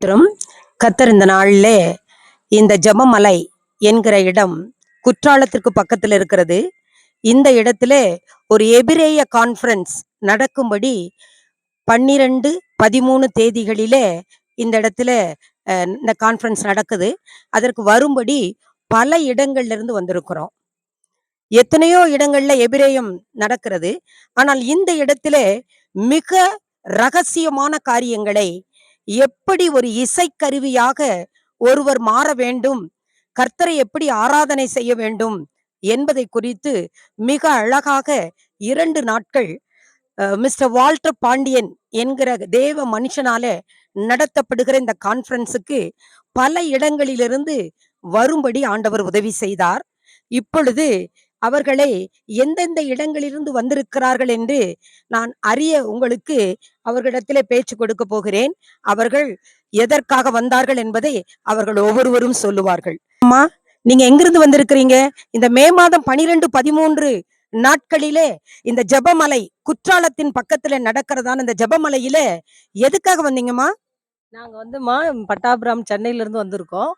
ஸ்தோத்திரம். கர்த்தர் இந்த நாளிலே இந்த ஜெபமலை என்கிற இடம் குற்றாலத்திற்கு பக்கத்தில் இருக்கிறது. இந்த இடத்திலே ஒரு எபிரேய கான்ஃபரன்ஸ் நடக்கும்படி 12, 13 தேதிகளிலே இந்த இடத்துல இந்த கான்ஃபரன்ஸ் நடக்குது. அதற்கு வரும்படி பல இடங்கள்ல இருந்து வந்திருக்கிறோம். எத்தனையோ இடங்கள்ல எபிரேயம் நடக்கிறது. ஆனால் இந்த இடத்திலே மிக ரகசியமான காரியங்களை எப்படி ஒரு இசைக்கருவியாக ஒருவர் மாற வேண்டும், கர்த்தரை எப்படி ஆராதனை செய்ய வேண்டும் என்பதை குறித்து மிக அழகாக 2 நாட்கள் மிஸ்டர் வால்டர் பாண்டியன் என்கிற தேவ மனுஷனால நடத்தப்படுகிற இந்த கான்ஃபரன்ஸுக்கு பல இடங்களிலிருந்து வரும்படி ஆண்டவர் உதவி செய்தார். இப்பொழுது அவர்களை எந்தெந்த இடங்களிலிருந்து வந்திருக்கிறார்கள் என்று நான் அறிய உங்களுக்கு அவர்களிடத்திலே பேச்சு கொடுக்க போகிறேன். அவர்கள் எதற்காக வந்தார்கள் என்பதை அவர்கள் ஒவ்வொருவரும் சொல்லுவார்கள். அம்மா, நீங்க எங்கிருந்து வந்திருக்கிறீங்க? இந்த மே மாதம் 12, 13 நாட்களிலே இந்த ஜெபமலை குற்றாலத்தின் பக்கத்துல நடக்கிறதான இந்த ஜெபமலையில எதுக்காக வந்தீங்கம்மா? நாங்க வந்துமா பட்டாபிராம் சென்னையில இருந்து வந்திருக்கோம்.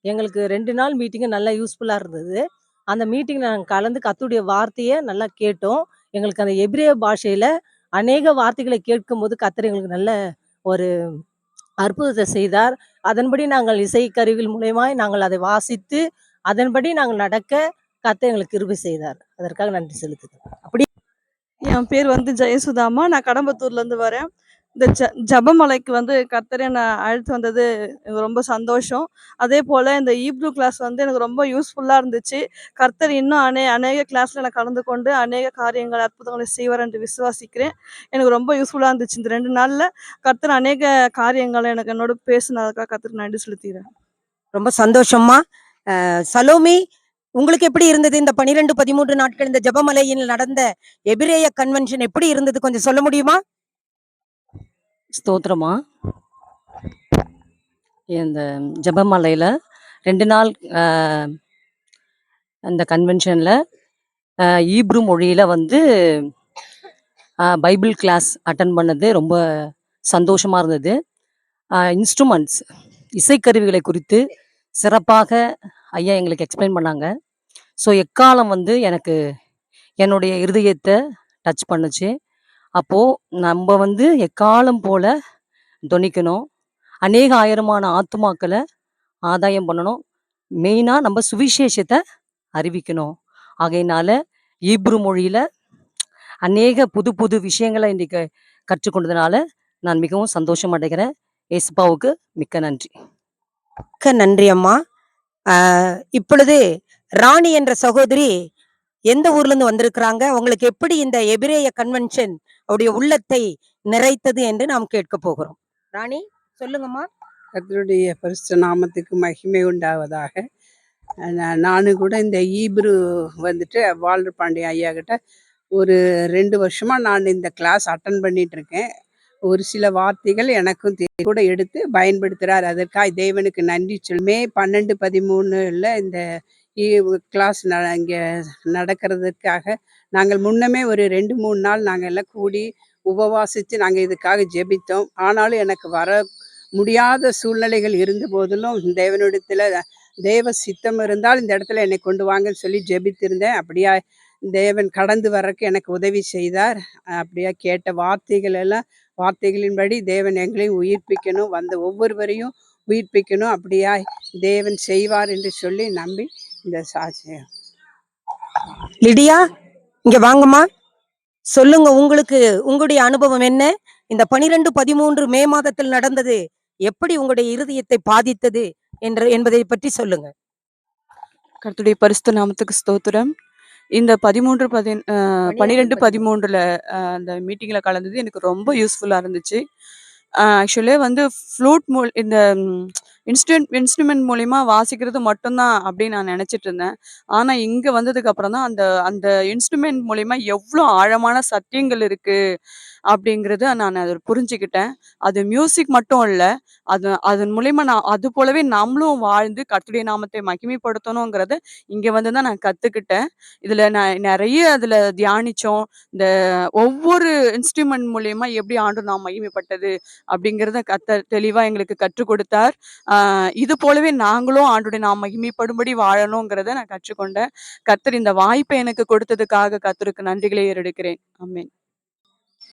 எங்களுக்கு 2 நாள் மீட்டிங்கு நல்லா யூஸ்ஃபுல்லா இருந்தது. அந்த மீட்டிங்ல நாங்க கலந்து கர்த்தருடைய வார்த்தைய நல்லா கேட்டோம். எங்களுக்கு அந்த எபிரேய பாஷையில அநேக வார்த்தைகளை கேட்கும்போது கர்த்தர் எங்களுக்கு நல்ல ஒரு அற்புதத்தை செய்தார். அதன்படி நாங்கள் இசைக்கருவிகள் மூலியமாய் நாங்கள் அதை வாசித்து, அதன்படி நாங்கள் நடக்க கர்த்தர் எங்களுக்கு கிருபை செய்தார். அதற்காக நன்றி செலுத்துகிறோம். அப்படி என் பேர் ஜெயசுதாம்மா. நான் கடம்பத்தூர்லேருந்து வரேன். இந்த ஜெபமலைக்கு கர்த்தர் என்னை அழைத்து வந்தது எனக்கு ரொம்ப சந்தோஷம். அதே போல் இந்த ஈப்ரூ கிளாஸ் எனக்கு ரொம்ப யூஸ்ஃபுல்லாக இருந்துச்சு. கர்த்தர் இன்னும் அநேக கிளாஸில் நான் கலந்து கொண்டு அநேக காரியங்கள் அற்புதங்களை செய்வார் என்று விசுவாசிக்கிறேன். எனக்கு ரொம்ப யூஸ்ஃபுல்லாக இருந்துச்சு. இந்த 2 நாளில் கர்த்தர் அநேக காரியங்களை என்னோட பேசினதுக்காக கர்த்தருக்கு நன்றி செலுத்துகிறேன். ரொம்ப சந்தோஷம்மா. சலோமி, உங்களுக்கு எப்படி இருந்தது இந்த 12, 13 நாட்கள் இந்த ஜெபமலையில் நடந்த எபிரேய கன்வென்ஷன் எப்படி இருந்தது? கொஞ்சம் சொல்ல முடியுமா? ஸ்தோத்திரமா. இந்த ஜெபமலையில 2 நாள் அந்த கன்வென்ஷன்ல ஈப்ரு மொழியில பைபிள் கிளாஸ் அட்டன் பண்ணது ரொம்ப சந்தோஷமா இருந்தது. இன்ஸ்ட்ருமெண்ட்ஸ் இசைக்கருவிகளை குறித்து சிறப்பாக ஐயா எங்களுக்கு எக்ஸ்பிளைன் பண்ணாங்க. ஸோ எக்காலம் எனக்கு என்னுடைய இருதயத்தை டச் பண்ணுச்சு. அப்போது நம்ம எக்காலம் போல தொனிக்கணும், அநேக ஆயிரமான ஆத்துமாக்களை ஆதாயம் பண்ணணும், மெயினாக நம்ம சுவிசேஷத்தை அறிவிக்கணும். ஆகையினால ஈப்ரு மொழியில் அநேக புது புது விஷயங்களை இன்றைக்கு கற்றுக்கொண்டதுனால நான் மிகவும் சந்தோஷம் அடைகிறேன். ஏசுப்பாவுக்கு மிக்க நன்றி. மிக்க நன்றி அம்மா. இப்பொழுது ராணி என்ற சகோதரி எந்த ஊர்ல இருந்து வந்திருக்கிறாங்க? உங்களுக்கு எப்படி இந்த எபிரேய கன்வென்ஷன் அவருடைய உள்ளத்தை நிறைத்தது என்று நாம் கேட்க போகிறோம். ராணி, சொல்லுங்கம்மா. கர்த்தருடைய பரிசுத்த நாமத்துக்கு மகிமை உண்டாவதாக. நானும் கூட இந்த ஈப்ரு வால்டர் பாண்டியன் ஐயா கிட்ட ஒரு 2 வருஷமா நான் இந்த கிளாஸ் அட்டன் பண்ணிட்டு இருக்கேன். ஒரு சில வார்த்தைகள் எனக்கும் கூட எடுத்து பயன்படுத்துகிறார். அதற்காக தேவனுக்கு நன்றி மே 12, 13ல இந்த கிளாஸ் இங்கே நடக்கிறதுக்காக நாங்கள் முன்னமே ஒரு 2, 3 நாள் நாங்கள் எல்லாம் கூடி உபவாசித்து நாங்கள் இதுக்காக ஜெபித்தோம். ஆனாலும் எனக்கு வர முடியாத சூழ்நிலைகள் இருந்த போதிலும் தேவனிடத்தில் தேவ சித்தம் இருந்தால் இந்த இடத்துல என்னை கொண்டு வாங்கன்னு சொல்லி ஜெபித்திருந்தேன். அப்படியா தேவன் கடந்து வர்றதுக்கு எனக்கு உதவி செய்தார். அப்படியா கேட்ட வார்த்தைகளின்படி தேவன் எங்களையும் உயிர்ப்பிக்கணும், வந்த ஒவ்வொருவரையும் உயிர்ப்பிக்கணும், அப்படியா தேவன் செய்வார் என்று சொல்லி நம்பி இந்த சாட்சியம். லிடியா, இங்க வாங்கம்மா. சொல்லுங்க, உங்களுக்கு உங்களுடைய அனுபவம் என்ன? இந்த 12, 13 மே மாதத்தில் நடந்தது எப்படி உங்களுடைய இருதயத்தை பாதித்தது என்பதை பற்றி சொல்லுங்க. கர்த்தருடைய பரிசுத்த நாமத்துக்கு ஸ்தோத்திரம். இந்த 12, 13ல அந்த மீட்டிங்ல கலந்தது எனக்கு ரொம்ப யூஸ்ஃபுல்லா இருந்துச்சு. ஆக்சுவலி ஃப்ளூட் இந்த இன்ஸ்ட்ருமெண்ட் மூலியமா வாசிக்கிறது மட்டும்தான் அப்படின்னு நான் நினைச்சிட்டு இருந்தேன். ஆனா இங்க வந்ததுக்கு அப்புறம் தான் அந்த அந்த இன்ஸ்ட்ருமெண்ட் மூலியமா எவ்வளோ ஆழமான சத்தியங்கள் இருக்கு, அப்படிங்கிறத நான் அதை புரிஞ்சுக்கிட்டேன். அது மியூசிக் மட்டும் இல்ல, அதன் மூலியமா நான் அது போலவே நம்மளும் வாழ்ந்து கர்த்தருடைய நாமத்தை மகிமைப்படுத்தணுங்கிறத இங்க வந்து தான் நான் கத்துக்கிட்டேன். இதுல நான் நெறைய அதுல தியானிச்சோம். இந்த ஒவ்வொரு இன்ஸ்ட்ருமெண்ட் மூலியமா எப்படி ஆண்டவர் நாம் மகிமைப்பட்டது அப்படிங்கிறத கர்த்தர் தெளிவா எங்களுக்கு கற்றுக் கொடுத்தார். இது போலவே நாங்களும் ஆண்டவருடைய நாம் மகிமைப்படும்படி வாழணுங்கிறத நான் கற்றுக்கொண்டேன். கர்த்தர் இந்த வாய்ப்பை எனக்கு கொடுத்ததுக்காக கர்த்தருக்கு நன்றிகளை ஏறெடுக்கிறேன். ஆமென்.